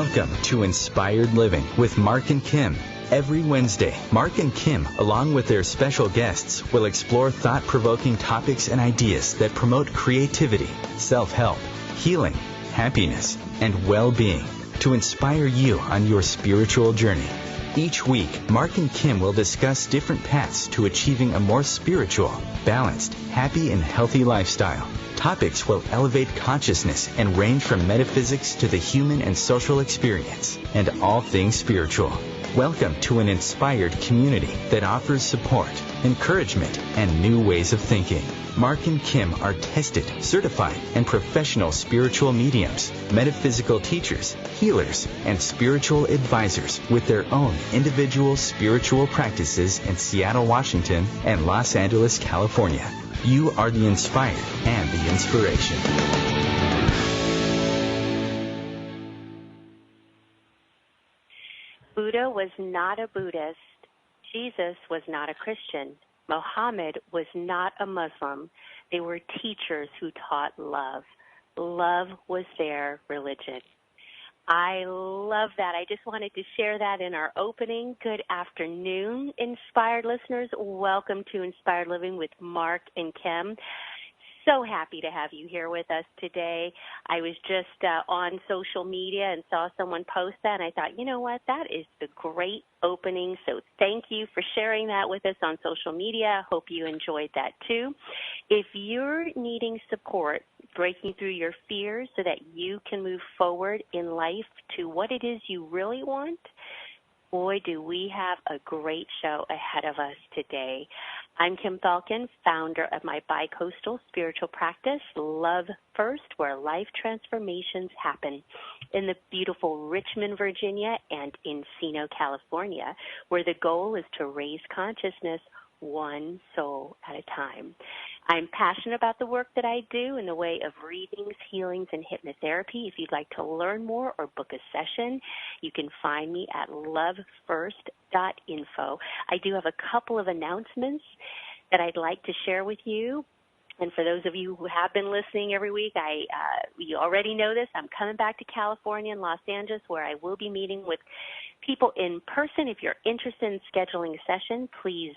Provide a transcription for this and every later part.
Welcome to Inspired Living with Mark and Kim. Every Wednesday, Mark and Kim, along with their special guests, will explore thought-provoking topics and ideas that promote creativity, self-help, healing, happiness, and well-being to inspire you on your spiritual journey. Each week, Mark and Kim will discuss different paths to achieving a more spiritual, balanced, happy, and healthy lifestyle. Topics will elevate consciousness and range from metaphysics to the human and social experience, and all things spiritual. Welcome to an inspired community that offers support, encouragement, and new ways of thinking. Mark and Kim are tested, certified, and professional spiritual mediums, metaphysical teachers, healers, and spiritual advisors with their own individual spiritual practices in Seattle, Washington, and Los Angeles, California. You are the inspired and the inspiration. Buddha was not a Buddhist. Jesus was not a Christian. Muhammad was not a Muslim. They were teachers who taught love. Love was their religion. I love that. I just wanted to share that in our opening. Good afternoon, inspired listeners. Welcome to Inspired Living with Mark and Kim. So happy to have you here with us today. I was just on social media and saw someone post that, and I thought, you know what, that is the great opening. So thank you for sharing that with us on social media. I hope you enjoyed that too. If you're needing support breaking through your fears so that you can move forward in life to what it is you really want, boy, do we have a great show ahead of us today. I'm Kim Falcon, founder of my bi-coastal spiritual practice, Love First, where life transformations happen, in the beautiful Richmond, Virginia, and Encino, California, where the goal is to raise consciousness one soul at a time. I'm passionate about the work that I do in the way of readings, healings, and hypnotherapy. If you'd like to learn more or book a session, you can find me at lovefirst.info. I do have a couple of announcements that I'd like to share with you. And for those of you who have been listening every week, you already know this. I'm coming back to California and Los Angeles, where I will be meeting with people in person. If you're interested in scheduling a session, please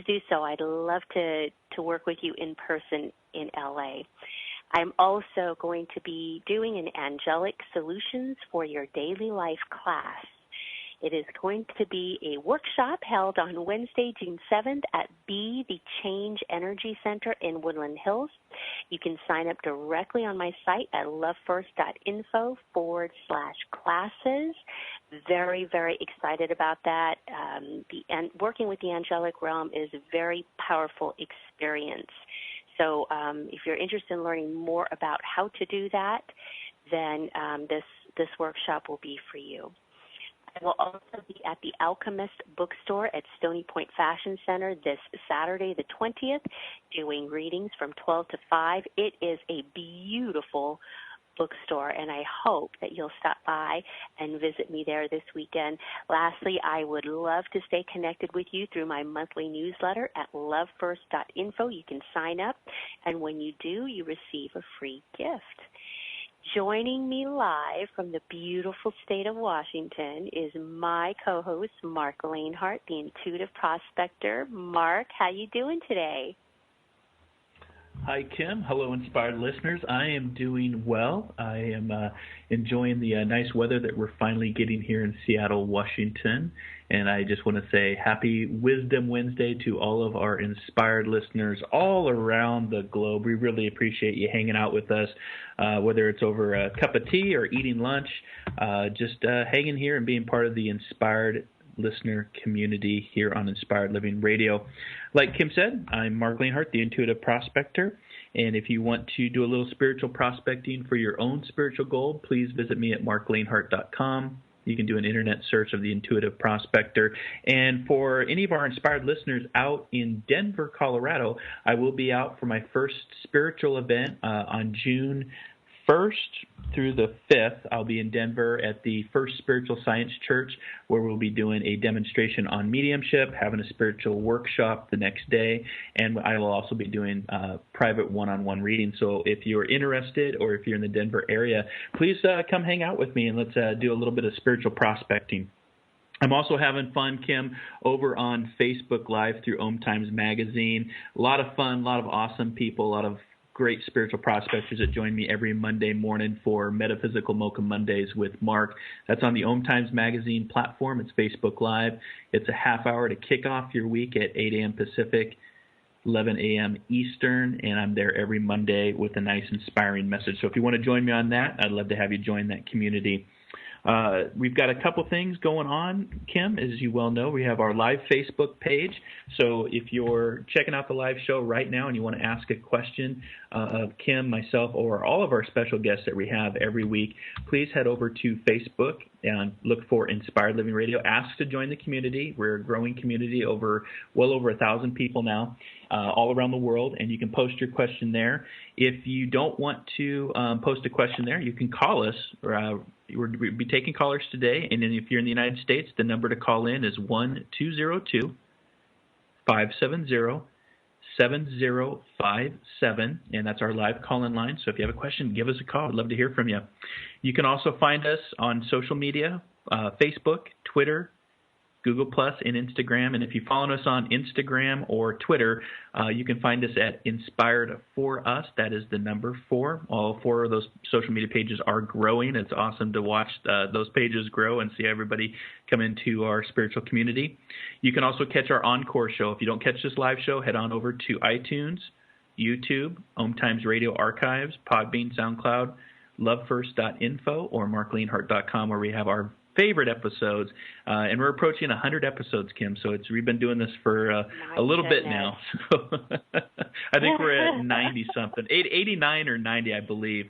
do so. I'd love to work with you in person in LA. I'm also going to be doing an Angelic Solutions for Your Daily Life class. It is going to be a workshop held on Wednesday, June 7th at Be the Change Energy Center in Woodland Hills. You can sign up directly on my site at lovefirst.info/classes. Very, very excited about that. Working with the angelic realm is a very powerful experience. So if you're interested in learning more about how to do that, then this workshop will be for you. I will also be at the Alchemist Bookstore at Stony Point Fashion Center this Saturday, the 20th, doing readings from 12 to 5. It is a beautiful bookstore, and I hope that you'll stop by and visit me there this weekend. Lastly, I would love to stay connected with you through my monthly newsletter at lovefirst.info. You can sign up, and when you do, you receive a free gift. Joining me live from the beautiful state of Washington is my co-host, Mark Lanehart, the Intuitive Prospector. Mark, how you doing today? Hi, Kim. Hello, inspired listeners. I am doing well. I am enjoying the nice weather that we're finally getting here in Seattle, Washington. And I just want to say happy Wisdom Wednesday to all of our inspired listeners all around the globe. We really appreciate you hanging out with us, whether it's over a cup of tea or eating lunch, just hanging here and being part of the inspired listener community here on Inspired Living Radio. Like Kim said, I'm Mark Lanehart, the Intuitive Prospector, and if you want to do a little spiritual prospecting for your own spiritual goal, please visit me at marklanehart.com. You can do an internet search of the Intuitive Prospector. And for any of our inspired listeners out in Denver, Colorado, I will be out for my first spiritual event on June 1st through the 5th, I'll be in Denver at the First Spiritual Science Church, where we'll be doing a demonstration on mediumship, having a spiritual workshop the next day, and I will also be doing private one-on-one reading. So if you're interested or if you're in the Denver area, please come hang out with me and let's do a little bit of spiritual prospecting. I'm also having fun, Kim, over on Facebook Live through Om Times Magazine. A lot of fun, a lot of awesome people, a lot of great spiritual prospectors that join me every Monday morning for Metaphysical Mocha Mondays with Mark. That's on the Om Times Magazine platform. It's Facebook Live. It's a half hour to kick off your week at 8 a.m. Pacific, 11 a.m. Eastern, and I'm there every Monday with a nice, inspiring message. So if you want to join me on that, I'd love to have you join that community. We've got a couple things going on, Kim. As you well know, we have our live Facebook page. So if you're checking out the live show right now and you want to ask a question of Kim, myself, or all of our special guests that we have every week, please head over to Facebook and look for Inspired Living Radio. Ask to join the community. We're a growing community, well over 1,000 people now, all around the world, and you can post your question there. If you don't want to post a question there, you can call us. We'll be taking callers today, and then if you're in the United States, the number to call in is 1-202-570-7057, and that's our live call-in line. So if you have a question, give us a call. I'd love to hear from you. You can also find us on social media, Facebook, Twitter, Google Plus, and Instagram. And if you follow us on Instagram or Twitter, you can find us at Inspired For Us. That is the number 4. All 4 of those social media pages are growing. It's awesome to watch those pages grow and see everybody come into our spiritual community. You can also catch our encore show. If you don't catch this live show, head on over to iTunes, YouTube, Om Times Radio Archives, Podbean, SoundCloud, lovefirst.info, or markleanhart.com, where we have our favorite episodes, and we're approaching 100 episodes, Kim. So we've been doing this for a little bit now. So I think we're at 90-something, 89 or 90, I believe.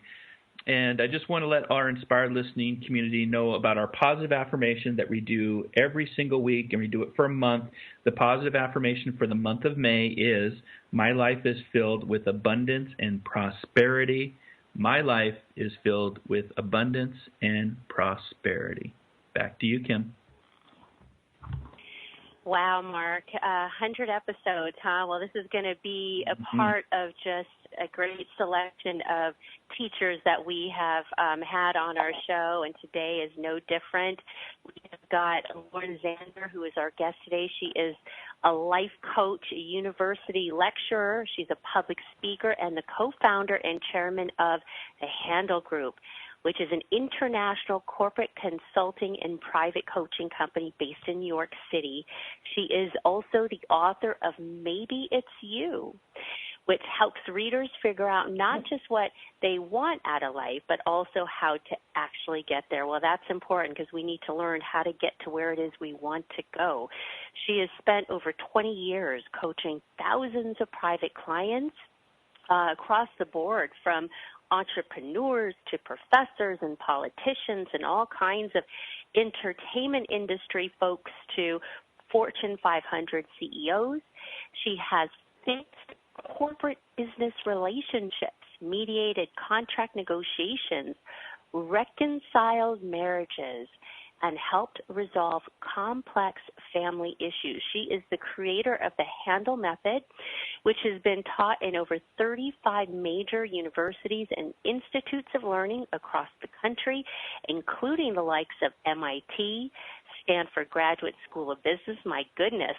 And I just want to let our inspired listening community know about our positive affirmation that we do every single week, and we do it for a month. The positive affirmation for the month of May is, my life is filled with abundance and prosperity. My life is filled with abundance and prosperity. Back to you, Kim. Wow, Mark, 100 episodes, huh? Well, this is going to be a part of just a great selection of teachers that we have had on our show, and today is no different. We have got Lauren Zander, who is our guest today. She is a life coach, a university lecturer. She's a public speaker and the co-founder and chairman of the Handel Group, which is an international corporate consulting and private coaching company based in New York City. She is also the author of Maybe It's You, which helps readers figure out not just what they want out of life, but also how to actually get there. Well, that's important because we need to learn how to get to where it is we want to go. She has spent over 20 years coaching thousands of private clients across the board, from entrepreneurs to professors and politicians and all kinds of entertainment industry folks to Fortune 500 CEOs. She has fixed corporate business relationships, mediated contract negotiations, reconciled marriages, and helped resolve complex family issues. She is the creator of the Handel Method, which has been taught in over 35 major universities and institutes of learning across the country, including the likes of MIT, Stanford Graduate School of Business. My goodness.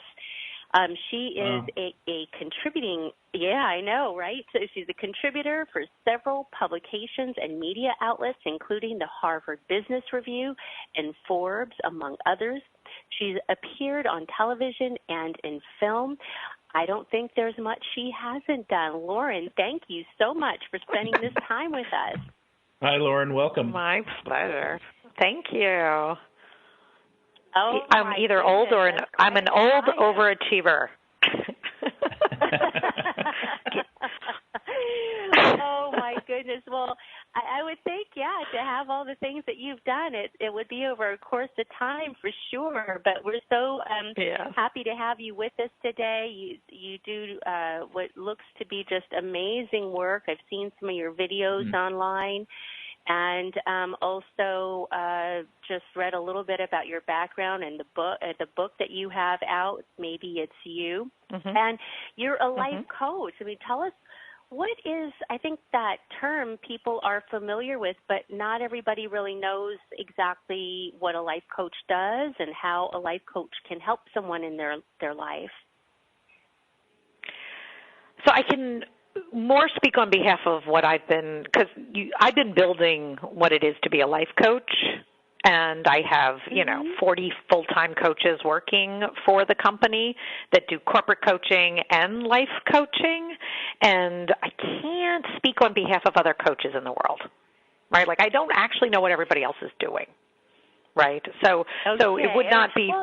She is a contributing, I know, right? So she's a contributor for several publications and media outlets, including the Harvard Business Review and Forbes, among others. She's appeared on television and in film. I don't think there's much she hasn't done. Lauren, thank you so much for spending this time with us. Hi, Lauren. Welcome. My pleasure. Thank you. Oh, I'm either old or I'm an old overachiever. Oh, my goodness. Well, I would think, to have all the things that you've done, it would be over a course of time for sure. But we're so happy to have you with us today. You do what looks to be just amazing work. I've seen some of your videos online. And also just read a little bit about your background and the book that you have out, Maybe It's You. And you're a life coach. I mean, tell us, what is, I think that term people are familiar with, but not everybody really knows exactly what a life coach does and how a life coach can help someone in their life. So I can more speak on behalf of what I've been building what it is to be a life coach, and I have 40 full-time coaches working for the company that do corporate coaching and life coaching, and I can't speak on behalf of other coaches in the world, right? Like, I don't actually know what everybody else is doing, right? So it would not be.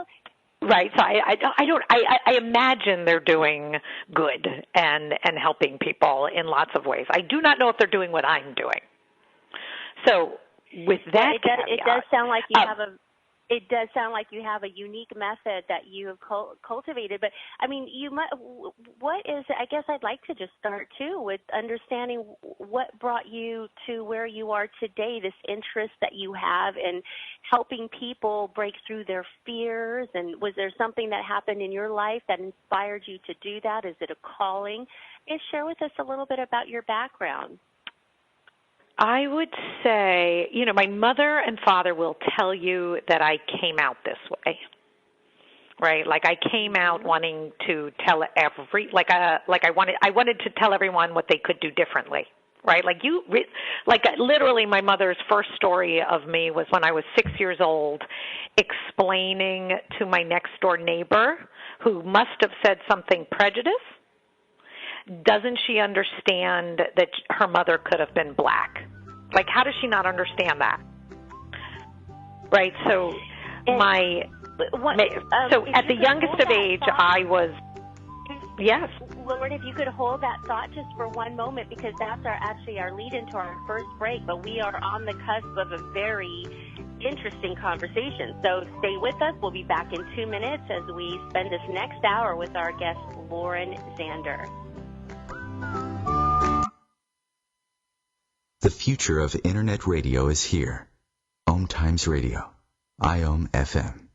Right, so I imagine they're doing good and helping people in lots of ways. I do not know if they're doing what I'm doing. So with that, it does sound like you have a. It does sound like you have a unique method that you have cultivated. But, I mean, what is, I guess I'd like to just start, too, with understanding what brought you to where you are today, this interest that you have in helping people break through their fears. And was there something that happened in your life that inspired you to do that? Is it a calling? And share with us a little bit about your background. I would say, my mother and father will tell you that I came out this way, right? Like, I came out wanting to tell I wanted to tell everyone what they could do differently, right? Literally, my mother's first story of me was when I was 6 years old, explaining to my next door neighbor, who must have said something prejudiced, doesn't she understand that her mother could have been black? Like, how does she not understand that? Right? So at the youngest of age, I was, yes. Lauren, if you could hold that thought just for one moment, because that's our lead into our first break, but we are on the cusp of a very interesting conversation. So stay with us. We'll be back in 2 minutes as we spend this next hour with our guest, Lauren Zander. The future of Internet radio is here. Om Times Radio, IOM FM.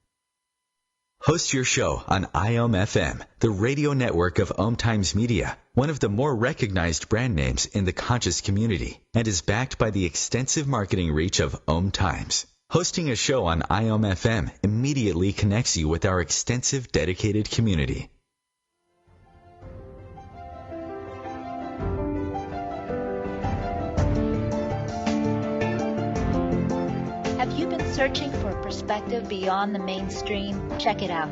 Host your show on IOM FM, the radio network of Om Times Media, one of the more recognized brand names in the conscious community, and is backed by the extensive marketing reach of Om Times. Hosting a show on IOM FM immediately connects you with our extensive dedicated community. Have you been searching for a perspective beyond the mainstream? Check it out.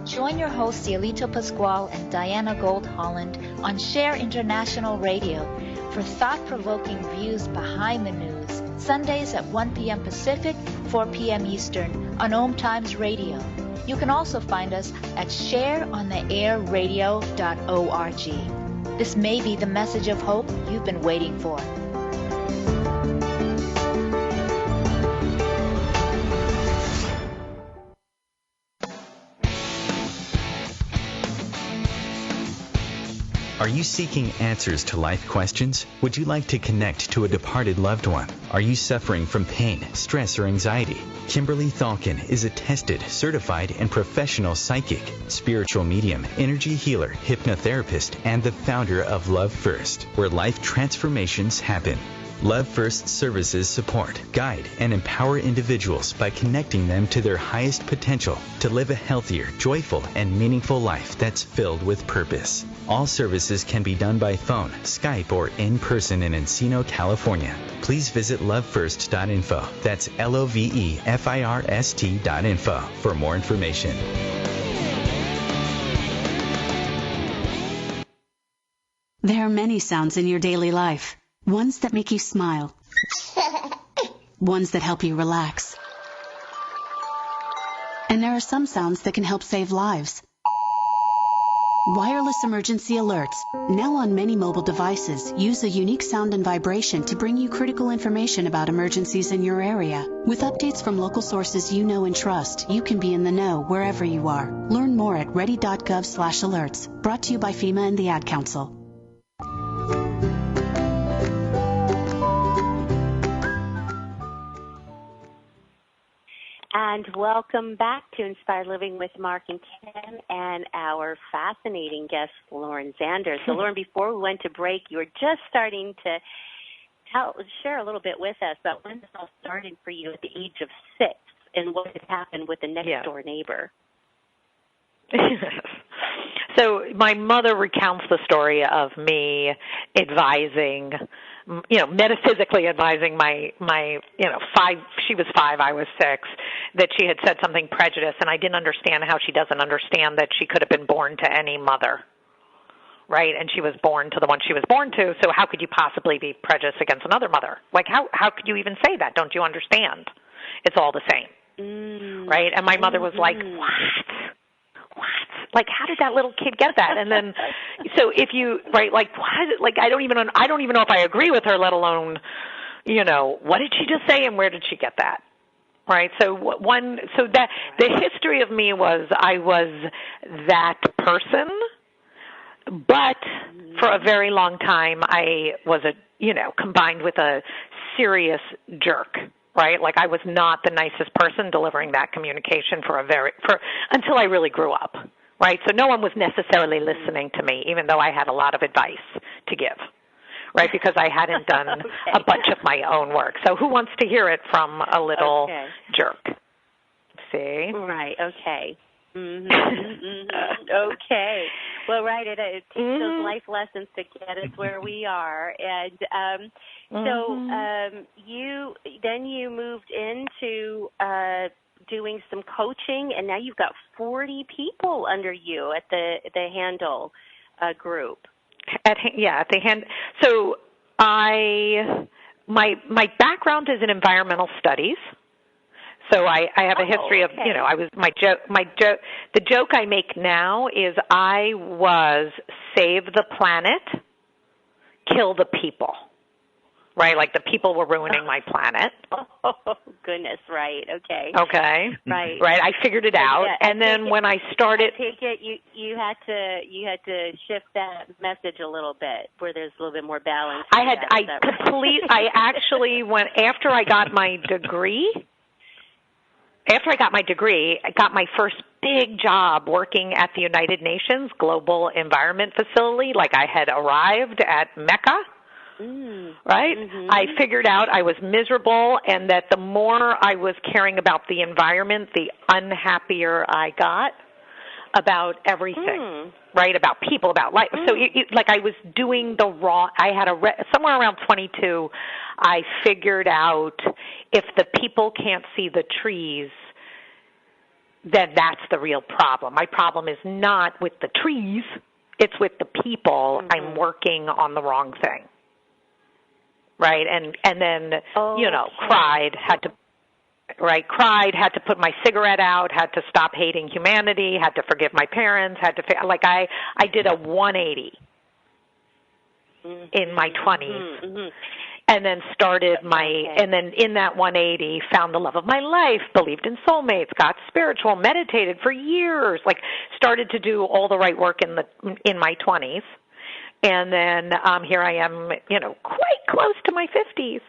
Join your hosts Cielito Pascual and Diana Gold Holland on Share International Radio for thought-provoking views behind the news, Sundays at 1 p.m. Pacific, 4 p.m. Eastern on Om Times Radio. You can also find us at shareontheairradio.org. This may be the message of hope you've been waiting for. Are you seeking answers to life questions? Would you like to connect to a departed loved one? Are you suffering from pain, stress, or anxiety? Kimberly Thalkin is a tested, certified, and professional psychic, spiritual medium, energy healer, hypnotherapist, and the founder of Love First, where life transformations happen. Love First services support, guide, and empower individuals by connecting them to their highest potential to live a healthier, joyful, and meaningful life that's filled with purpose. All services can be done by phone, Skype, or in person in Encino, California. Please visit lovefirst.info. That's LOVEFIRST.info for more information. There are many sounds in your daily life. Ones that make you smile. Ones that help you relax. And there are some sounds that can help save lives. Wireless emergency alerts, now on many mobile devices, use a unique sound and vibration to bring you critical information about emergencies in your area. With updates from local sources you know and trust, you can be in the know wherever you are. Learn more at ready.gov/alerts. Brought to you by FEMA and the Ad Council. And welcome back to Inspired Living with Mark and Kim and our fascinating guest, Lauren Zander. So, Lauren, before we went to break, you were just starting to share a little bit with us about when this all started for you at the age of 6 and what had happened with the next-door neighbor. So my mother recounts the story of me advising, metaphysically advising my 5, she was 5, I was 6, that she had said something prejudiced, and I didn't understand how she doesn't understand that she could have been born to any mother, right? And she was born to the one she was born to, so how could you possibly be prejudiced against another mother? Like, how could you even say that? Don't you understand? It's all the same, right? And my mother was like, what? Like, how did that little kid get that? And then, so if you, right, like, I don't even know if I agree with her, let alone, what did she just say and where did she get that? Right. So that the history of me was I was that person, but for a very long time I was combined with a serious jerk. Right? Like I was not the nicest person delivering that communication until I really grew up. Right? So no one was necessarily listening to me, even though I had a lot of advice to give. Right? Because I hadn't done a bunch of my own work. So who wants to hear it from a little jerk? See? Right. Okay. Okay. Well, right. It takes those life lessons to get us where we are, and you moved into doing some coaching, and now you've got 40 people under you at the Handel group. At the Handel. So my background is in environmental studies. So I have a history of, the joke I make now is I was save the planet, kill the people. Right, like the people were ruining my planet. Oh, goodness, right, okay. Okay. Right. Right, I figured it out. And then when I started... I take it you had to shift that message a little bit, where there's a little bit more balance. I actually went, after I got my degree, I got my first big job working at the United Nations Global Environment Facility, like I had arrived at Mecca. Right? Mm-hmm. I figured out I was miserable and that the more I was caring about the environment, the unhappier I got about everything, right? About people, about life. So like I was doing the wrong, I had somewhere around 22, I figured out if the people can't see the trees, then that's the real problem. My problem is not with the trees, it's with the people. I'm working on the wrong thing. Right, and then cried, had to put my cigarette out, had to stop hating humanity, had to forgive my parents, I did a 180 in my 20s, and then and then in that 180 found the love of my life, believed in soulmates, got spiritual, meditated for years, started to do all the right work in my 20s. And then here I am, quite close to my 50s.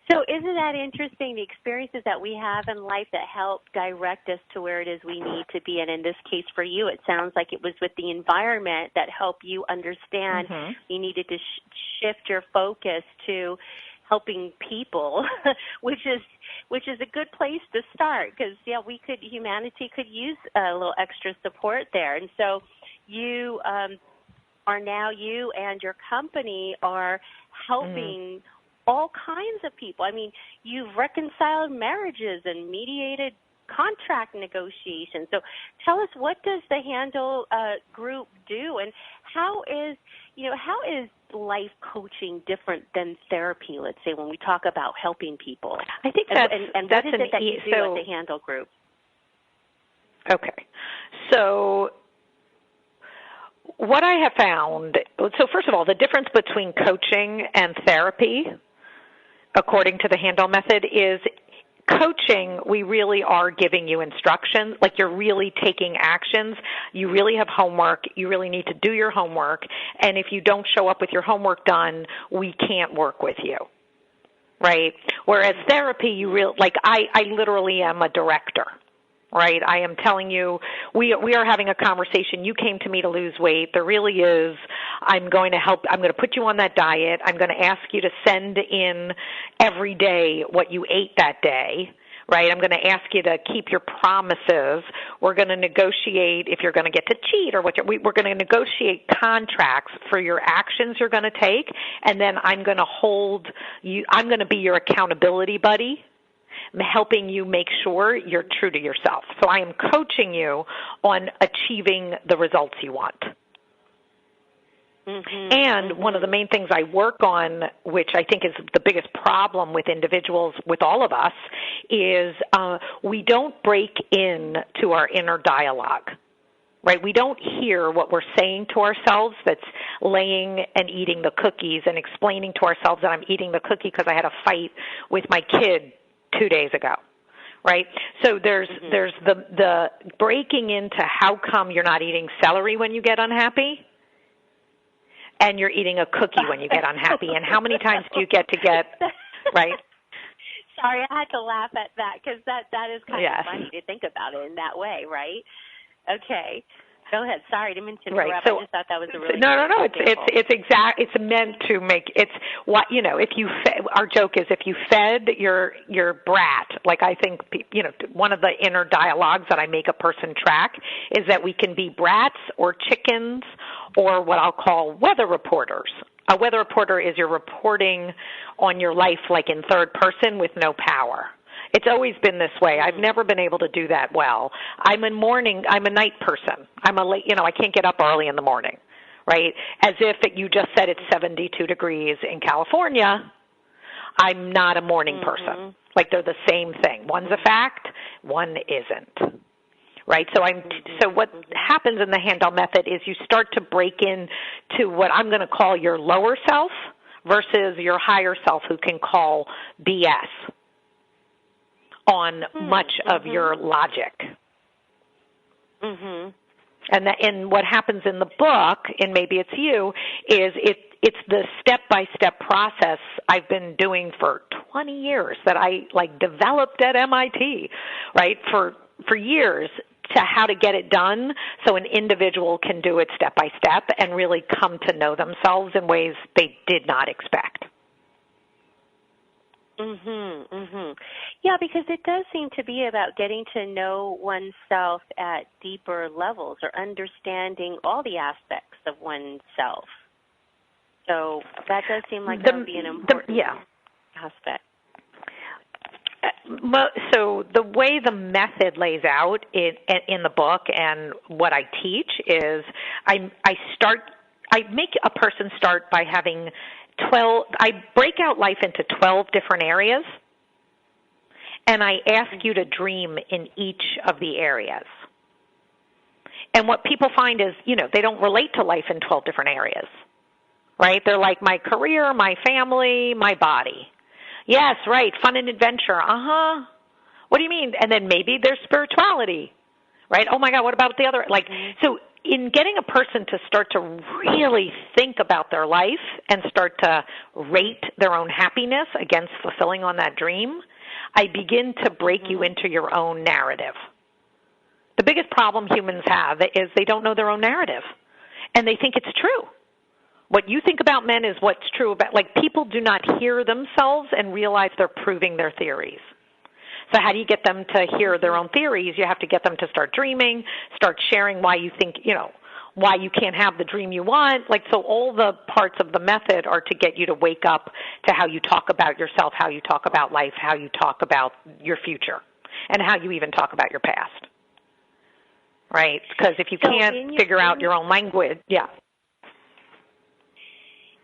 So isn't that interesting, the experiences that we have in life that help direct us to where it is we need to be? And in this case for you, it sounds like it was with the environment that helped you understand you needed to shift your focus to helping people, which is a good place to start, because humanity could use a little extra support there. And so you and your company are helping all kinds of people. I mean, you've reconciled marriages and mediated contract negotiations. So tell us, what does the Handel group do, and how is life coaching different than therapy, let's say, when we talk about helping people? I think and what is it that you do at the Handel group? Okay. So what I have found, so first of all, the difference between coaching and therapy, according to the Handel Method, is coaching, we really are giving you instructions, like you're really taking actions. You really have homework. You really need to do your homework. And if you don't show up with your homework done, we can't work with you, right? Whereas therapy, I literally am a director. Right, I am telling you, we are having a conversation. You came to me to lose weight. There really is. I'm going to help. I'm going to put you on that diet. I'm going to ask you to send in every day what you ate that day. Right, I'm going to ask you to keep your promises. We're going to negotiate if you're going to get to cheat or what. We're going to negotiate contracts for your actions you're going to take, and then I'm going to hold you. I'm going to be your accountability buddy, helping you make sure you're true to yourself. So I am coaching you on achieving the results you want. And one of the main things I work on, which I think is the biggest problem with individuals, with all of us, is we don't break into our inner dialogue. Right? We don't hear what we're saying to ourselves that's laying and eating the cookies and explaining to ourselves that I'm eating the cookie because I had a fight with my kid 2 days ago, right? So there's the breaking into how come you're not eating celery when you get unhappy and you're eating a cookie when you get unhappy, and how many times do you get, right? Sorry, I had to laugh at that because that is kind of funny to think about it in that way, right? Okay. Go ahead. Sorry, I didn't mean to interrupt. Right. So, I just thought that was a really no. example. It's meant to make it's what if you our joke is if you fed your brat, like I think one of the inner dialogues that I make a person track is that we can be brats or chickens or what I'll call weather reporters. A weather reporter is you're reporting on your life like in third person with no power. It's always been this way. I've never been able to do that well. I'm a night person. I'm a late, I can't get up early in the morning, right? As if you just said it's 72 degrees in California, I'm not a morning person. Like they're the same thing. One's a fact, one isn't. Right? So what happens in the Handel Method is you start to break into what I'm going to call your lower self versus your higher self who can call BS on much of your logic. And what happens in the book, and maybe it's you, is it's the step-by-step process I've been doing for 20 years that I developed at MIT, right, for years to how to get it done so an individual can do it step-by-step and really come to know themselves in ways they did not expect. Yeah, because it does seem to be about getting to know oneself at deeper levels or understanding all the aspects of oneself. So that does seem like that would be an important aspect. So the way the method lays out in the book and what I teach is I make a person start by having I break out life into 12 different areas, and I ask you to dream in each of the areas. And what people find is, they don't relate to life in 12 different areas, right? They're like my career, my family, my body. Yes, right, fun and adventure. What do you mean? And then maybe there's spirituality, right? Oh, my God, what about the other? So in getting a person to start to really think about their life and start to rate their own happiness against fulfilling on that dream, I begin to break you into your own narrative. The biggest problem humans have is they don't know their own narrative, and they think it's true. What you think about men is what's true about, people do not hear themselves and realize they're proving their theories. So how do you get them to hear their own theories? You have to get them to start dreaming, start sharing why you think, why you can't have the dream you want. So all the parts of the method are to get you to wake up to how you talk about yourself, how you talk about life, how you talk about your future, and how you even talk about your past. Right? Because if you can't figure out your own language,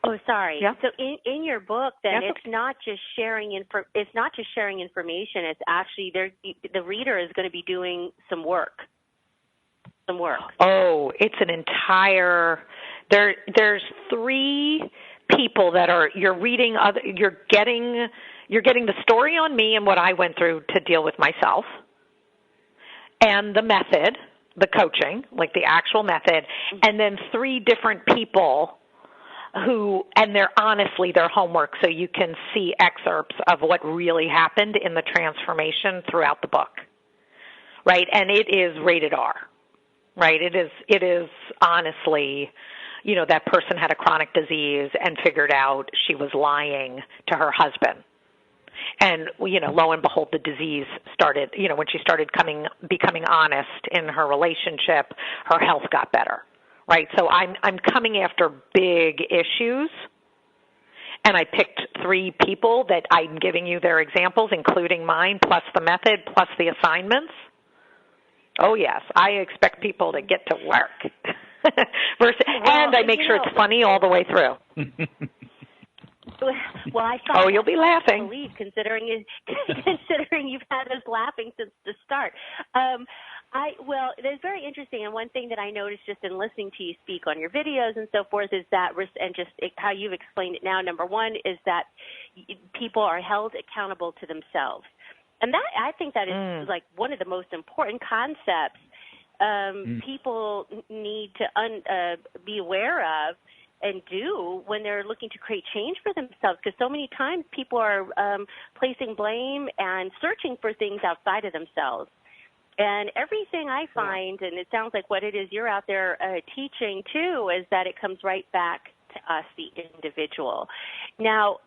Oh, sorry. Yeah. So in your book, then it's not just sharing information. It's actually the reader is going to be doing some work. some work? Oh, it's an entire. There's 3 people that are you're reading. You're getting the story on me and what I went through to deal with myself, and the method, the coaching, like the actual method, and then 3 different people who, and they're honestly their homework, so you can see excerpts of what really happened in the transformation throughout the book, right? And it is rated R, right? It is honestly, that person had a chronic disease and figured out she was lying to her husband. And, lo and behold, the disease started, when she started becoming honest in her relationship, her health got better, right? So I'm coming after big issues, and I picked 3 people that I'm giving you their examples, including mine, plus the method, plus the assignments. Oh, yes, I expect people to get to work. And I make sure it's funny all the way through. Well, I thought. Oh, you'll be laughing. Considering you've had us laughing since the start. It's very interesting, and one thing that I noticed just in listening to you speak on your videos and so forth is that, and just how you've explained it now. Number one is that people are held accountable to themselves, and that I think that is like one of the most important concepts people need to be aware of and do when they're looking to create change for themselves, because so many times people are placing blame and searching for things outside of themselves. And everything I find, and it sounds like what it is you're out there teaching too, is that it comes right back to us, the individual. Now,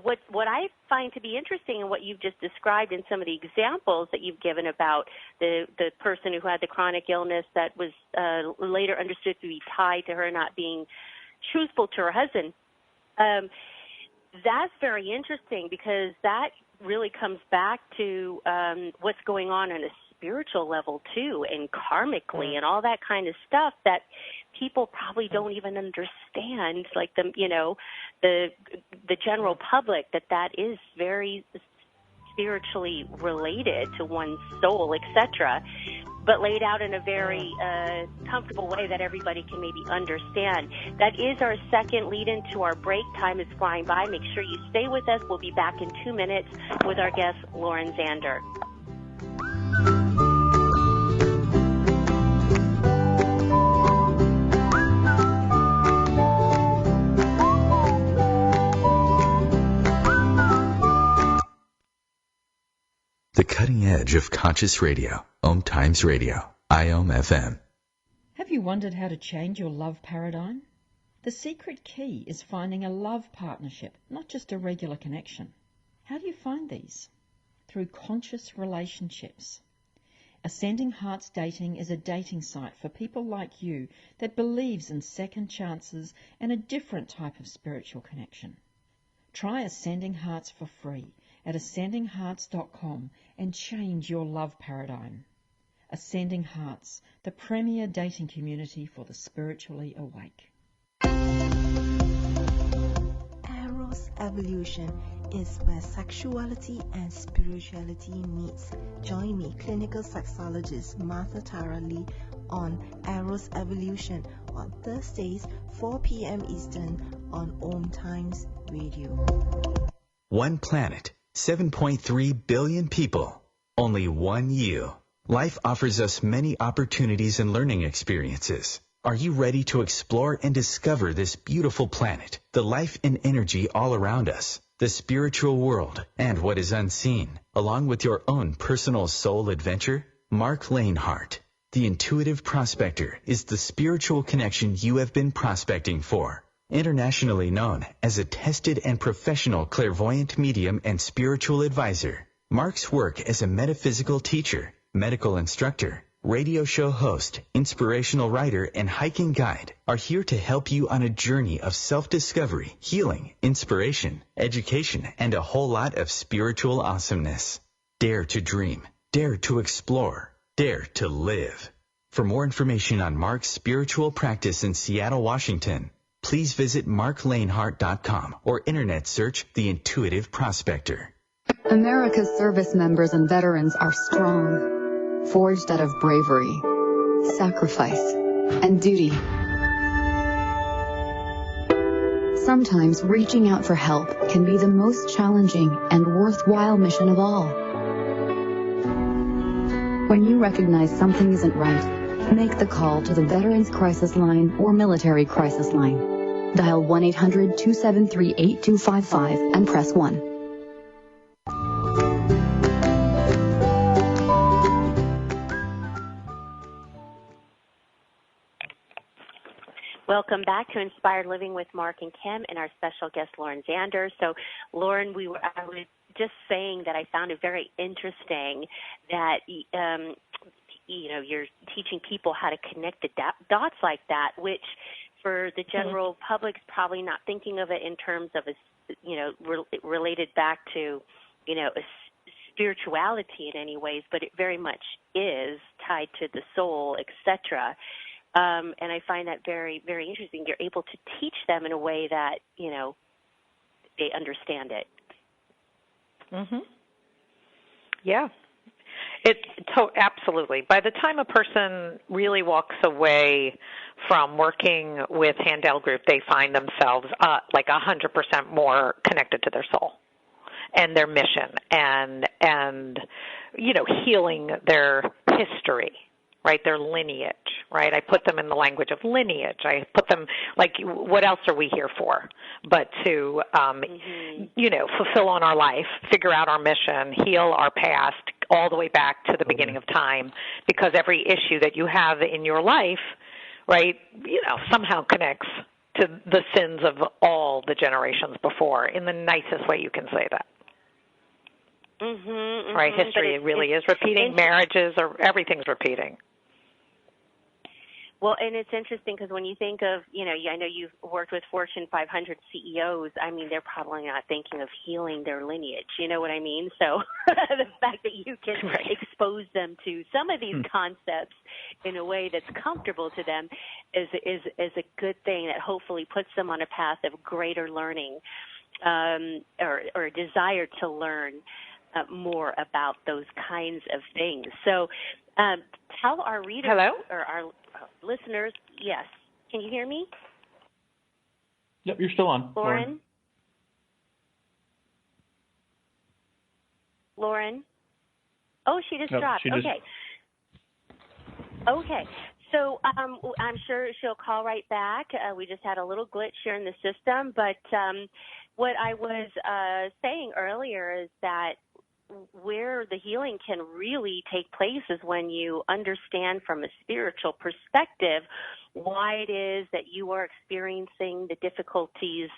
what I find to be interesting in what you've just described in some of the examples that you've given about the person who had the chronic illness that was later understood to be tied to her not being truthful to her husband, that's very interesting, because that really comes back to what's going on a spiritual level too, and karmically, and all that kind of stuff that people probably don't even understand, like the general public, that is very spiritually related to one's soul, etc., but laid out in a very comfortable way that everybody can maybe understand. That is our second lead into our break. Time is flying by. Make sure you stay with us. We'll be back in 2 minutes with our guest, Lauren Zander. The cutting edge of conscious radio. Om Times Radio. IOM FM. Have you wondered how to change your love paradigm? The secret key is finding a love partnership, not just a regular connection. How do you find these? Through conscious relationships. Ascending Hearts Dating is a dating site for people like you that believes in second chances and a different type of spiritual connection. Try Ascending Hearts for free at ascendinghearts.com and change your love paradigm. Ascending Hearts, the premier dating community for the spiritually awake. Eros Evolution is where sexuality and spirituality meets. Join me, clinical sexologist Martha Tara Lee, on Eros Evolution on Thursdays, 4 p.m. Eastern on Om Times Radio. One planet, 7.3 billion people, only one you. Life offers us many opportunities and learning experiences. Are you ready to explore and discover this beautiful planet, the life and energy all around us, the spiritual world, and what is unseen, along with your own personal soul adventure? Mark Lanehart, the intuitive prospector, is the spiritual connection you have been prospecting for. Internationally known as a tested and professional clairvoyant medium and spiritual advisor, Mark's work as a metaphysical teacher, medical instructor, radio show host, inspirational writer, and hiking guide are here to help you on a journey of self-discovery, healing, inspiration, education, and a whole lot of spiritual awesomeness. Dare to dream. Dare to explore. Dare to live. For more information on Mark's spiritual practice in Seattle, Washington, please visit marklanehart.com or internet search The Intuitive Prospector. America's service members and veterans are strong, forged out of bravery, sacrifice, and duty. Sometimes reaching out for help can be the most challenging and worthwhile mission of all. When you recognize something isn't right, make the call to the Veterans Crisis Line or Military Crisis Line. Dial 1-800-273-8255 and press 1. Welcome back to Inspired Living with Mark and Kim and our special guest, Lauren Zander. So, Lauren, I was just saying that I found it very interesting that, you're teaching people how to connect the dots like that, which for the general public's probably not thinking of it in terms of, related back to, spirituality in any ways, but it very much is tied to the soul, etc. And I find that very, very interesting. You're able to teach them in a way that, they understand it. Mhm. Yeah. Absolutely. By the time a person really walks away from working with Handel Group, they find themselves like 100% more connected to their soul and their mission and healing their history. Right, their lineage, right? I put them in the language of lineage. I put them, what else are we here for but to, fulfill on our life, figure out our mission, heal our past, all the way back to the beginning of time, because every issue that you have in your life, right, somehow connects to the sins of all the generations before, in the nicest way you can say that. Right, history really is repeating. Marriages, everything's repeating. Well, and it's interesting because when you think of, I know you've worked with Fortune 500 CEOs. I mean, they're probably not thinking of healing their lineage. You know what I mean? So the fact that you can expose them to some of these concepts in a way that's comfortable to them is a good thing that hopefully puts them on a path of greater learning or a desire to learn more about those kinds of things. So tell our readers or our listeners, yes. Can you hear me? Yep, you're still on. Lauren? Oh, she just dropped. Okay. So I'm sure she'll call right back. We just had a little glitch here in the system. But what I was saying earlier is that where the healing can really take place is when you understand from a spiritual perspective why it is that you are experiencing the difficulties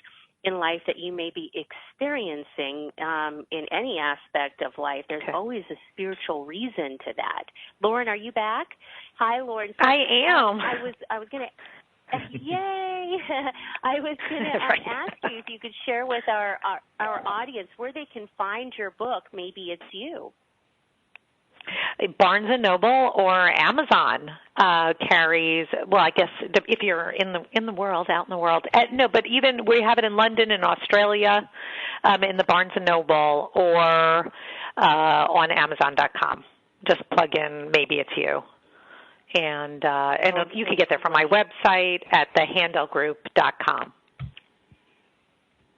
in life that you may be experiencing in any aspect of life. There's always a spiritual reason to that. Lauren, are you back? Hi, Lauren. So, I am. I was going to. Yay! I was going to ask you if you could share with our audience where they can find your book. Maybe it's you. Barnes & Noble or Amazon carries. Well, I guess if you're in the world, out in the world. No, but even we have it in London and Australia, in the Barnes & Noble or on Amazon.com. Just plug in. Maybe it's you. And you can get there from my website at thehandelgroup.com.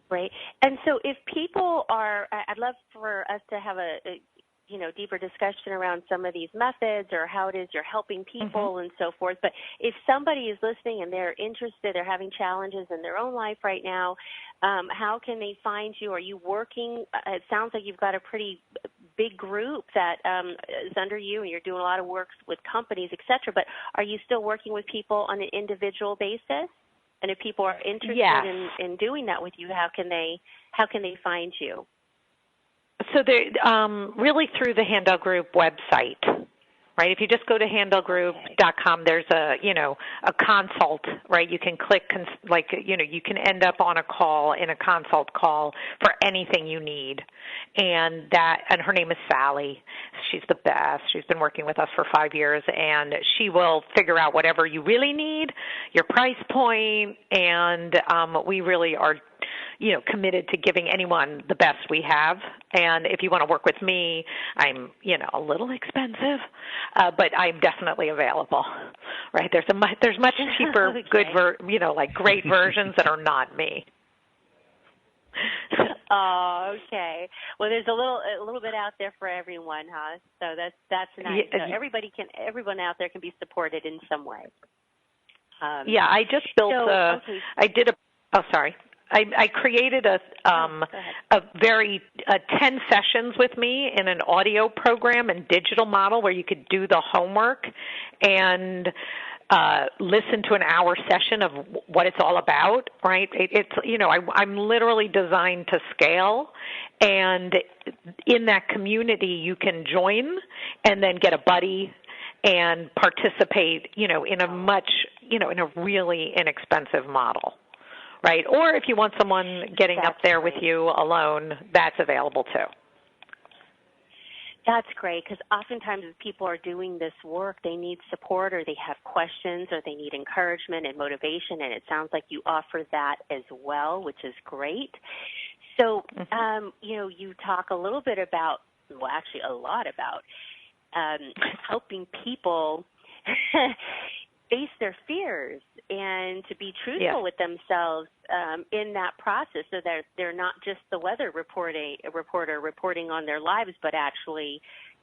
Great. And so if people are, I'd love for us to have a deeper discussion around some of these methods or how it is you're helping people and so forth. But if somebody is listening and they're interested, they're having challenges in their own life right now, how can they find you? Are you working? It sounds like you've got a pretty big group that is under you and you're doing a lot of work with companies, et cetera. But are you still working with people on an individual basis? And if people are interested in doing that with you, how can they find you? So they're really through the Handel Group website, right? If you just go to handelgroup.com, there's a consult, right? You can click, you can end up on a call, in a consult call for anything you need. And her name is Sally. She's the best. She's been working with us for 5 years, and she will figure out whatever you really need, your price point, and we really are committed to giving anyone the best we have. And if you want to work with me, I'm, a little expensive, but I'm definitely available. Right? There's much cheaper, okay. good, great versions that are not me. Oh, okay. Well, there's a little bit out there for everyone, huh? So that's nice. So everyone out there can be supported in some way. I just built I created a 10 sessions with me in an audio program and digital model where you could do the homework and listen to an hour session of what it's all about, right? I'm literally designed to scale, and in that community you can join and then get a buddy and participate, in a really inexpensive model, right? Or if you want someone getting up there with you alone, that's available too. That's great, because oftentimes if people are doing this work, they need support or they have questions or they need encouragement and motivation, and it sounds like you offer that as well, which is great. So, you talk a little bit about, well, actually a lot about helping people face their fears and to be truthful with themselves in that process, so that they're not just the weather reporter reporting on their lives, but actually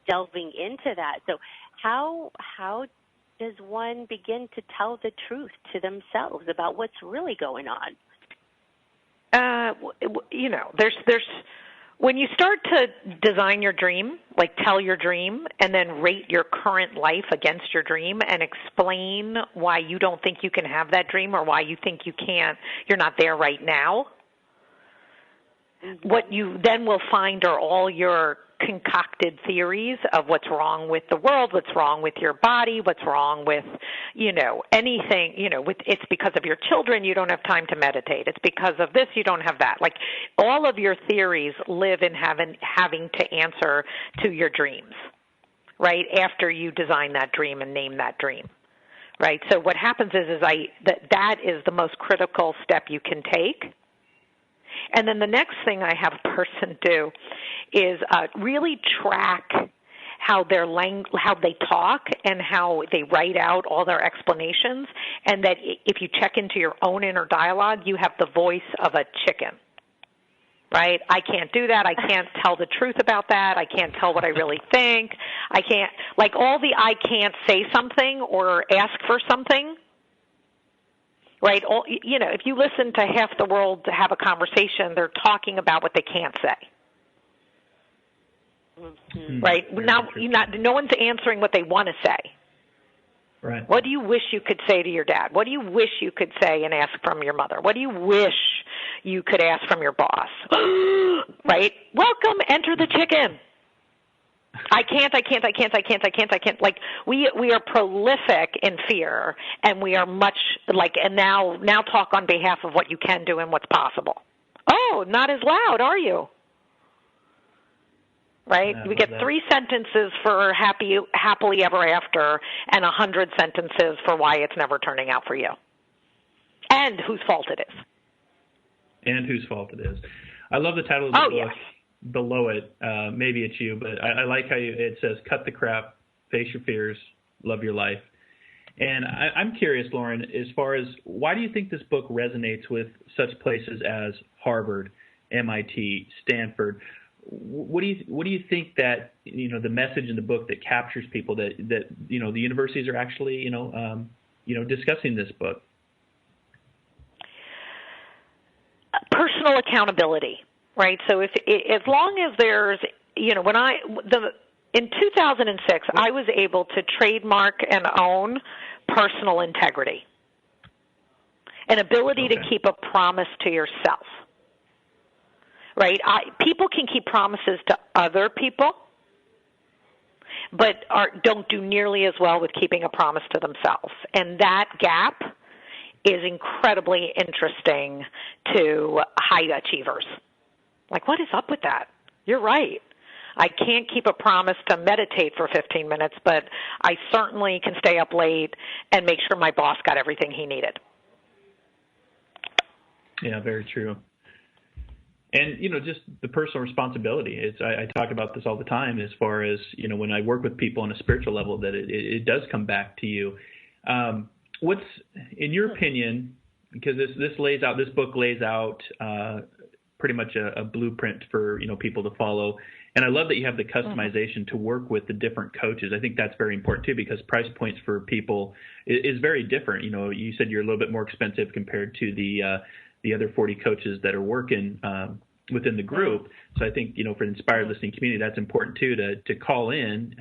delving into that. So how does one begin to tell the truth to themselves about what's really going on? There's when you start to design your dream, like tell your dream, and then rate your current life against your dream and explain why you don't think you can have that dream or why you think you're not there right now, what you then will find are all your concocted theories of what's wrong with the world, what's wrong with your body, what's wrong with, anything, it's because of your children you don't have time to meditate. It's because of this you don't have that. Like all of your theories live in having to answer to your dreams, right, after you design that dream and name that dream. Right? So what happens is that is the most critical step you can take. And then the next thing I have a person do is really track how they talk and how they write out all their explanations, and that if you check into your own inner dialogue, you have the voice of a chicken. Right? I can't do that. I can't tell the truth about that. I can't tell what I really think. I can't, like all the I can't say something or ask for something. Right? If you listen to half the world to have a conversation, they're talking about what they can't say. Mm-hmm. Right? No one's answering what they want to say. Right. What do you wish you could say to your dad? What do you wish you could say and ask from your mother? What do you wish you could ask from your boss? Right? Welcome, enter the chicken. I can't. Like we are prolific in fear, and we are much like, and now talk on behalf of what you can do and what's possible. Oh, not as loud, are you? Right? We get 3 sentences for happily ever after, and 100 sentences for why it's never turning out for you, and whose fault it is. I love the title of the book. Yes. Below it, maybe it's you, but I like how it says, cut the crap, face your fears, love your life. And I'm curious, Lauren, as far as why do you think this book resonates with such places as Harvard, MIT, Stanford? What do you think that, the message in the book that captures people that the universities are actually, discussing this book? Personal accountability. Right. So as long as there's, in 2006, I was able to trademark and own personal integrity, an ability to keep a promise to yourself. Right. People can keep promises to other people, but don't do nearly as well with keeping a promise to themselves. And that gap is incredibly interesting to high achievers. Like, what is up with that? You're right. I can't keep a promise to meditate for 15 minutes, but I certainly can stay up late and make sure my boss got everything he needed. Yeah, very true. And, just the personal responsibility. I talk about this all the time as far as, when I work with people on a spiritual level, that it does come back to you. What's, in your opinion, because this book lays out pretty much a blueprint for, people to follow. And I love that you have the customization to work with the different coaches. I think that's very important too, because price points for people is very different. You said you're a little bit more expensive compared to the other 40 coaches that are working within the group. So I think, for the Inspired Listening community, that's important too, to call in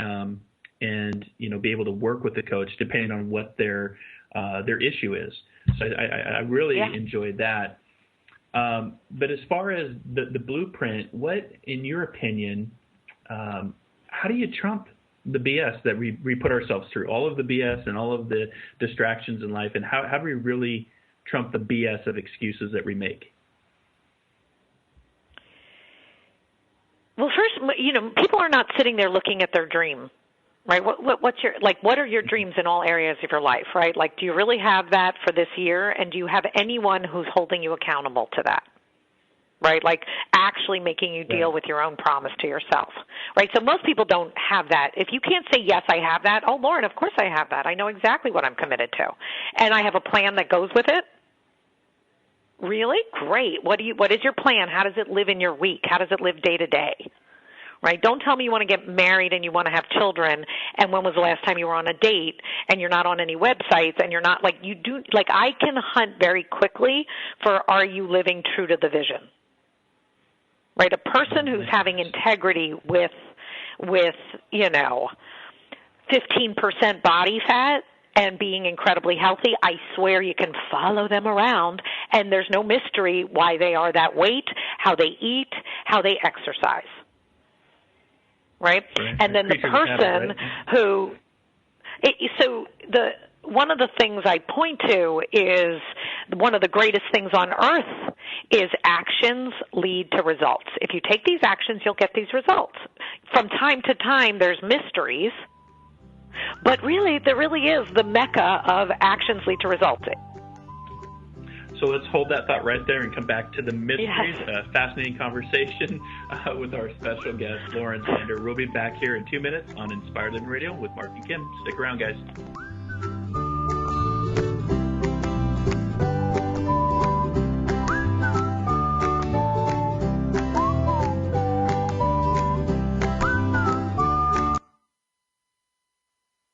and, be able to work with the coach depending on what their issue is. So I really enjoyed that. But as far as the blueprint, what, in your opinion, how do you trump the BS that we put ourselves through, all of the BS and all of the distractions in life, and how do we really trump the BS of excuses that we make? Well, first, people are not sitting there looking at their dream, right? What are your dreams in all areas of your life, right? Like, do you really have that for this year? And do you have anyone who's holding you accountable to that? Right? Like actually making you deal with your own promise to yourself, right? So most people don't have that. If you can't say, yes, I have that, oh, Lauren, of course I have that. I know exactly what I'm committed to. And I have a plan that goes with it. Really? Great. What is your plan? How does it live in your week? How does it live day to day? Right? Don't tell me you want to get married and you want to have children, and when was the last time you were on a date, and you're not on any websites, and you're not I can hunt very quickly for, are you living true to the vision? Right? A person who's having integrity with 15% body fat and being incredibly healthy, I swear you can follow them around, and there's no mystery why they are that weight, how they eat, how they exercise. Right? And then the person who one of the things I point to is one of the greatest things on earth is actions lead to results. If you take these actions, you'll get these results. From time to time, there's mysteries, but really, there really is the mecca of actions lead to results. So let's hold that thought right there and come back to the mysteries. Yes. Fascinating conversation with our special guest, Lauren Zander. We'll be back here in 2 minutes on Inspired Living Radio with Mark and Kim. Stick around, guys.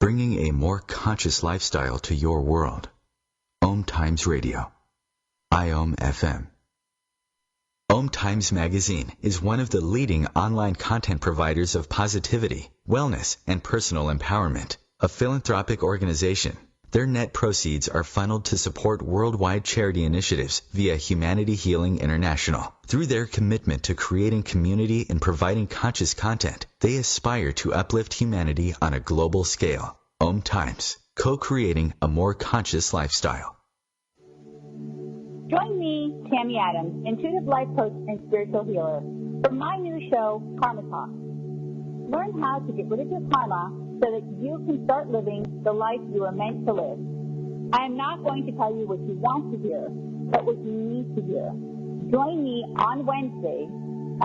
Bringing a more conscious lifestyle to your world. Om Times Radio. IOM FM. Om Times Magazine is one of the leading online content providers of positivity, wellness, and personal empowerment. A philanthropic organization, their net proceeds are funneled to support worldwide charity initiatives via Humanity Healing International. Through their commitment to creating community and providing conscious content, they aspire to uplift humanity on a global scale. Om Times, co-creating a more conscious lifestyle. Join me, Tammy Adams, intuitive life coach and spiritual healer, for my new show, Karma Talk. Learn how to get rid of your karma so that you can start living the life you are meant to live. I am not going to tell you what you want to hear, but what you need to hear. Join me on Wednesday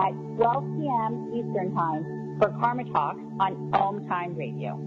at 12 p.m. Eastern Time for Karma Talk on Om Time Radio.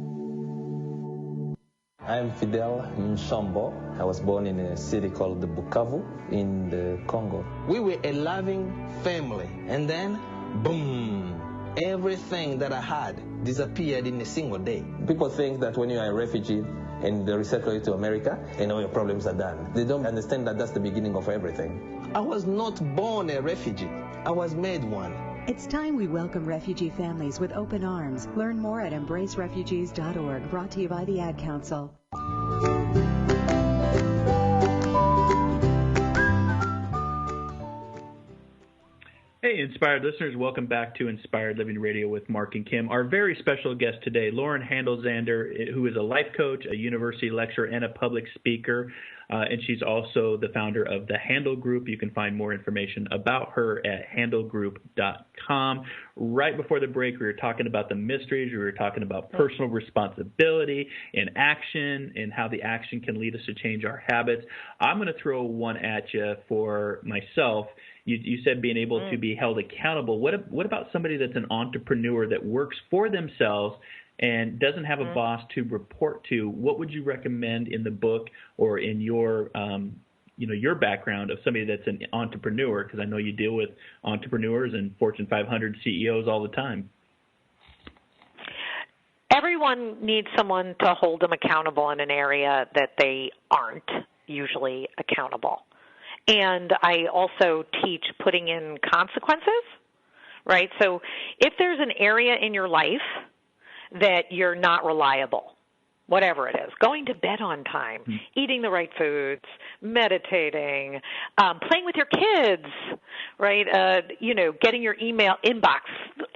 I'm Fidel Nsombo. I was born in a city called Bukavu in the Congo. We were a loving family, and then, boom, everything that I had disappeared in a single day. People think that when you are a refugee and they resettle you to America, and all your problems are done. They don't understand that that's the beginning of everything. I was not born a refugee. I was made one. It's time we welcome refugee families with open arms. Learn more at embracerefugees.org, brought to you by the Ad Council. Hey, Inspired listeners, welcome back to Inspired Living Radio with Mark and Kim. Our very special guest today, Lauren Handel Zander, who is a life coach, a university lecturer, and a public speaker. And she's also the founder of the Handel Group. You can find more information about her at handelgroup.com. Right before the break, we were talking about the mysteries. We were talking about personal responsibility and action and how the action can lead us to change our habits. I'm going to throw one at you for myself. you said being able to be held accountable. What about somebody that's an entrepreneur that works for themselves and doesn't have a boss to report to? What would you recommend in the book or in your your background of somebody that's an entrepreneur? Because I know you deal with entrepreneurs and Fortune 500 CEOs all the time. Everyone needs someone to hold them accountable in an area that they aren't usually accountable. And I also teach putting in consequences, right? So if there's an area in your life that you're not reliable, whatever it is, going to bed on time, eating the right foods, meditating, playing with your kids, right? Getting your email inbox,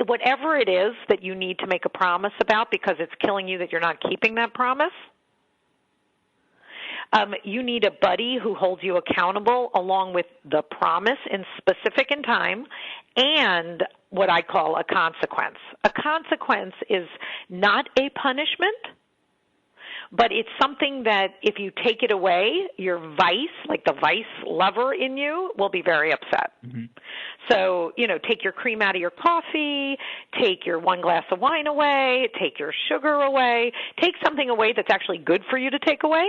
whatever it is that you need to make a promise about because it's killing you that you're not keeping that promise. You need a buddy who holds you accountable along with the promise in specific in time and what I call a consequence. A consequence is not a punishment, but it's something that if you take it away, your vice, like the vice lover in you, will be very upset. So, take your cream out of your coffee, take your one glass of wine away, take your sugar away, take something away that's actually good for you to take away,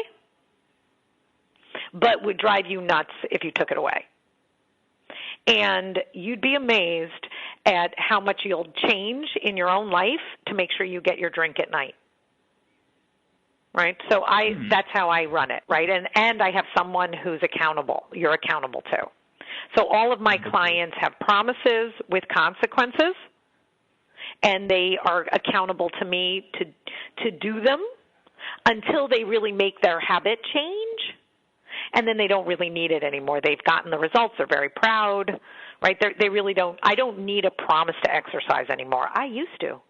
but would drive you nuts if you took it away. And you'd be amazed at how much you'll change in your own life to make sure you get your drink at night. Right? So that's how I run it, right? And I have someone who's accountable. You're accountable to. So all of my clients have promises with consequences, and they are accountable to me to do them until they really make their habit change, and then they don't really need it anymore. They've gotten the results. They're very proud, right? They really don't. I don't need a promise to exercise anymore. I used to.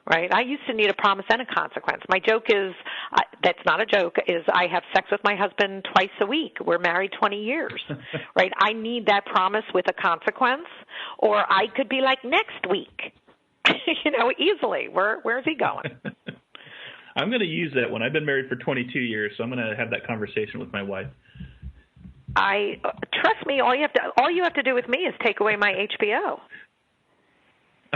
Right? I used to need a promise and a consequence. My joke is, that's not a joke, is I have sex with my husband twice a week. We're married 20 years, right? I need that promise with a consequence, or I could be like, next week, easily. Where's he going? I'm going to use that one. I've been married for 22 years, so I'm going to have that conversation with my wife. Trust me, all you have to do with me is take away my HBO.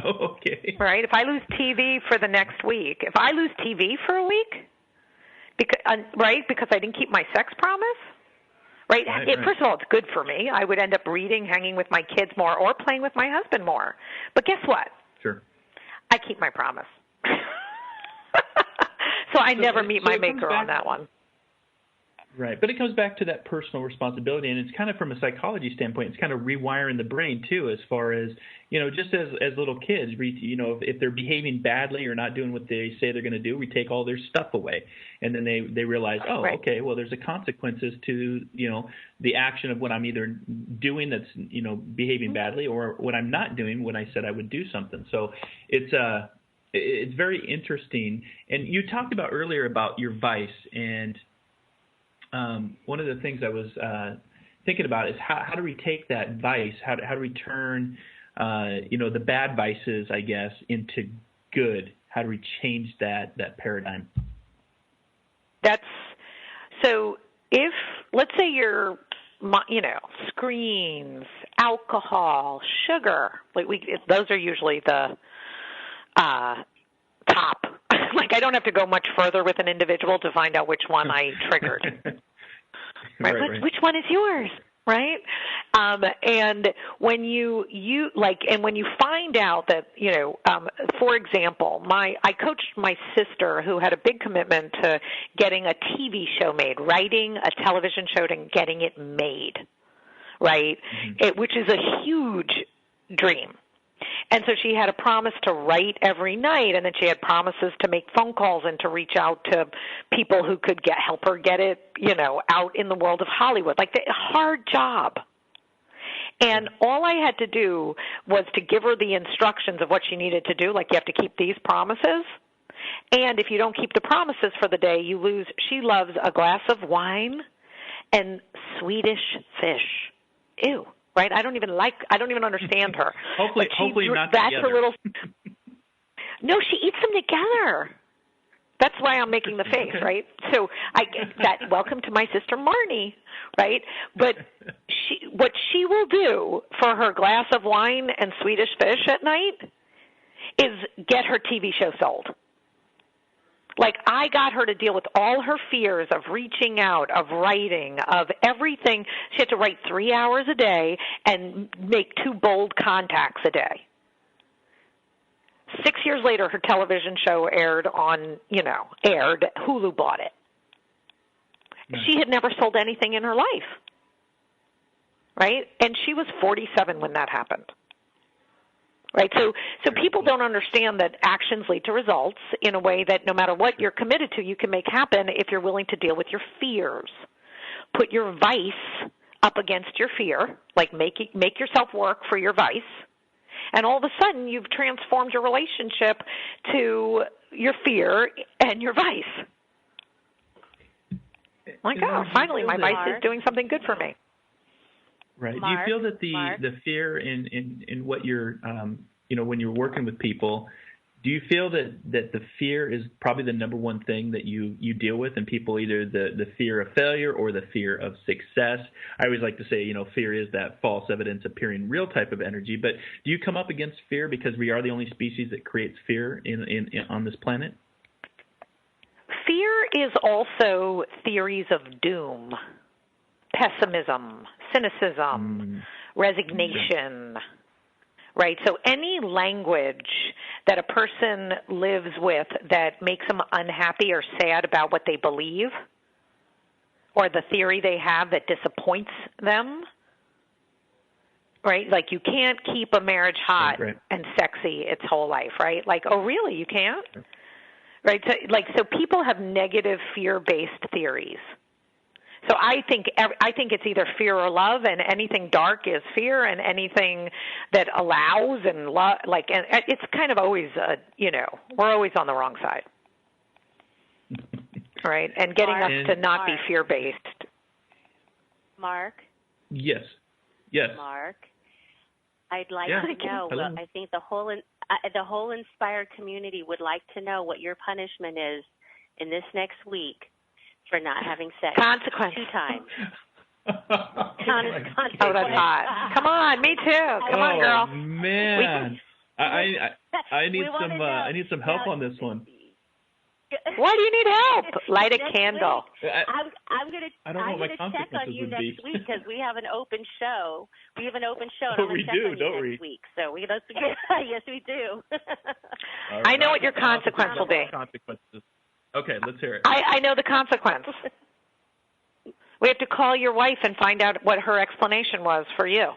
Oh, okay. Right? If I lose TV for the next week, if I lose TV for a week, because I didn't keep my sex promise, right? First of all, it's good for me. I would end up reading, hanging with my kids more, or playing with my husband more. But guess what? Sure. I keep my promise. So I never meet my maker on that one. Right, but it comes back to that personal responsibility, and it's kind of from a psychology standpoint, it's kind of rewiring the brain too, as far as, just as little kids, if they're behaving badly or not doing what they say they're going to do, we take all their stuff away, and then they realize, okay, well, there's a consequences to, the action of what I'm either doing that's, behaving badly, or what I'm not doing when I said I would do something. So it's very interesting, and you talked about earlier about your vice, and one of the things I was thinking about is how do we take that vice? How do we turn, the bad vices, I guess, into good? How do we change that paradigm? So if, let's say you're, screens, alcohol, sugar, those are usually the top. Like, I don't have to go much further with an individual to find out which one I triggered. Right. Which one is yours? Right? And when you find out that, for example, I coached my sister who had a big commitment to getting a TV show made, writing a television show and getting it made, right? Which is a huge dream. And so she had a promise to write every night, and then she had promises to make phone calls and to reach out to people who could help her get it, out in the world of Hollywood. Like, a hard job. And all I had to do was to give her the instructions of what she needed to do, like you have to keep these promises. And if you don't keep the promises for the day, you lose. She loves a glass of wine and Swedish fish. Ew. Right? I don't even understand her. Hopefully not that's together. her little. No, she eats them together. That's why I'm making the face, right? So I get that. Welcome to my sister Marnie, right? But what she will do for her glass of wine and Swedish fish at night is get her TV show sold. Like, I got her to deal with all her fears of reaching out, of writing, of everything. She had to write 3 hours a day and make 2 bold contacts a day. 6 years later, her television show aired. Hulu bought it. Nice. She had never sold anything in her life, right? And she was 47 when that happened, right? So people don't understand that actions lead to results in a way that no matter what you're committed to, you can make happen if you're willing to deal with your fears. Put your vice up against your fear, like make yourself work for your vice. And all of a sudden, you've transformed your relationship to your fear and your vice. Like, oh, finally, my vice is doing something good for me. Right. Do you feel that the fear in what you're, when you're working with people, do you feel that the fear is probably the number one thing that you deal with in people, either the fear of failure or the fear of success? I always like to say, fear is that false evidence appearing real type of energy. But do you come up against fear because we are the only species that creates fear on this planet? Fear is also theories of doom, pessimism, cynicism, resignation. Right, so any language that a person lives with that makes them unhappy or sad about what they believe or the theory they have that disappoints them, right? Like, you can't keep a marriage hot and sexy its whole life, right? Like, oh, really, you can't? Right, so people have negative fear-based theories. So I think it's either fear or love, and anything dark is fear, and anything that allows and and it's kind of always, we're always on the wrong side, right? And getting us to not be fear-based. Mark? Yes. Mark, I'd like to know. Well, I think the whole Inspired community would like to know what your punishment is in this next week for not having sex. Consequence. 2 times. Consequence. Oh, that's hot. Come on, me too. Come on, girl. Oh, man. I need some help on this one. Why do you need help? Light a candle. I'm gonna check on you next week because we have an open show. We have an open show, and I'm gonna check on you next week. So yes, we do. Right. I know what your consequence will be. Consequences. Okay, let's hear it. I know the consequence. We have to call your wife and find out what her explanation was for you.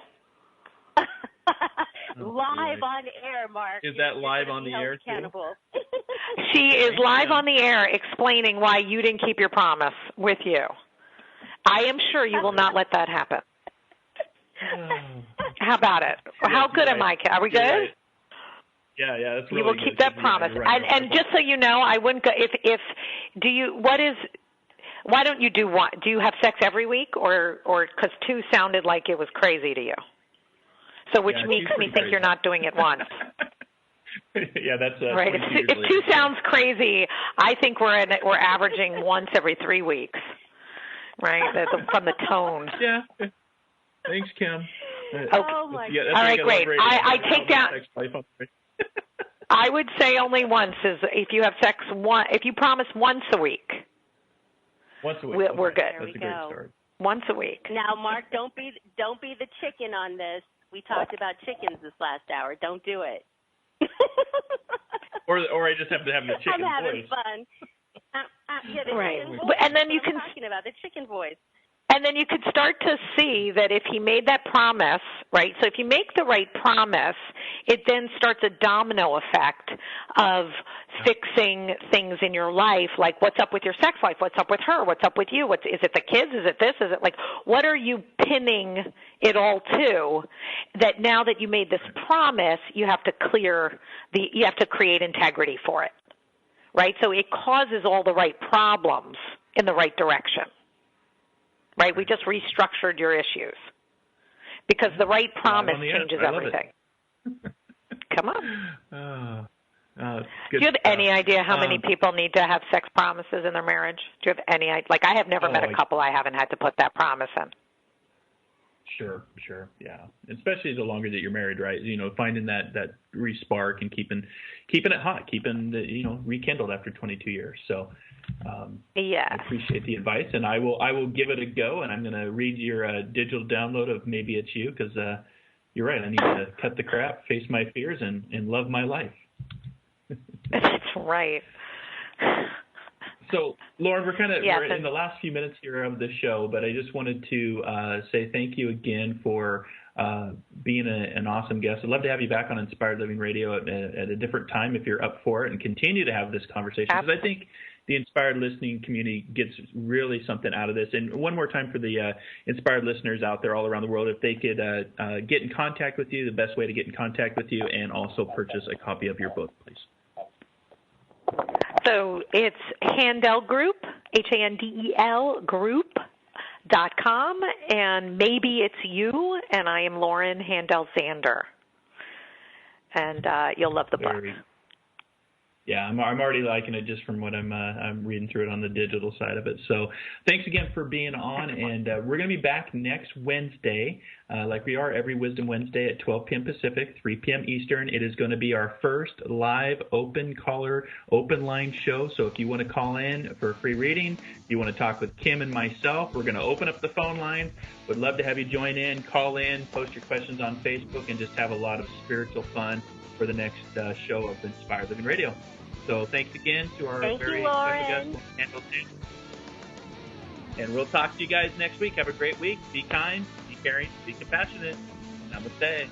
Live on air, Mark. Is that live on the air, too? She is live on the air explaining why you didn't keep your promise with you. I am sure you will not let that happen. How about it? How good am I? Are we good? Right. Yeah, that's really you will keep that promise. And just so you know, I wouldn't go why don't you do one? Do you have sex every week or because 2 sounded like it was crazy to you? So which makes me think you're not doing it once. Yeah, that's right. If 2 sounds crazy, I think we're averaging once every 3 weeks, right? From the tone. Yeah. Thanks, Kim. Okay. Oh my God. All right, great. I take down. I would say only once is if you have sex if you promise once a week. Once a week. We're good. That's a great start. Once a week. Now, Mark, don't be the chicken on this. We talked about chickens this last hour. Don't do it. or I just have to have the chicken voice. I'm having fun. Right. Chicken voice. And then you can talking about the chicken voice. And then you could start to see that if he made that promise, right? So if you make the right promise, it then starts a domino effect of fixing things in your life, like what's up with your sex life, what's up with her, what's up with you, is it the kids, is it this, is it like, what are you pinning it all to? That now that you made this promise, you have to you have to create integrity for it, right? So it causes all the right problems in the right direction. Right, we just restructured your issues because the right promise changes everything. Come on. Good Do you have stuff. any idea how many people need to have sex promises in their marriage? Do you have any idea? Like, I have never met a couple I haven't had to put that promise in. Sure, yeah. Especially the longer that you're married, right? You know, finding that re-spark and keeping it hot, keeping the rekindled after 22 years. So, yeah, I appreciate the advice, and I will give it a go. And I'm going to read your digital download of Maybe It's You, because you're right. I need to cut the crap, face my fears, and love my life. That's right. So, Lauren, we're we're in the last few minutes here of the show, but I just wanted to say thank you again for being an awesome guest. I'd love to have you back on Inspired Living Radio at a different time if you're up for it, and continue to have this conversation, because I think the Inspired Listening community gets really something out of this. And one more time for the Inspired listeners out there all around the world, if they could get in contact with you, the best way to get in contact with you, and also purchase a copy of your book, please. So it's Handel Group, Handel Group.com, and Maybe It's You, and I am Lauren Handel Zander. And you'll love the book. Yeah, I'm already liking it just from what I'm reading through it on the digital side of it. So thanks again for being on, and we're going to be back next Wednesday, like we are every Wisdom Wednesday at 12 p.m. Pacific, 3 p.m. Eastern. It is going to be our first live open line show. So if you want to call in for a free reading, if you want to talk with Kim and myself, we're going to open up the phone line. Would love to have you join in, call in, post your questions on Facebook, and just have a lot of spiritual fun for the next show of Inspired Living Radio. So thanks again to our very special guest, Handel Method. And we'll talk to you guys next week. Have a great week. Be kind, be caring, be compassionate. Namaste.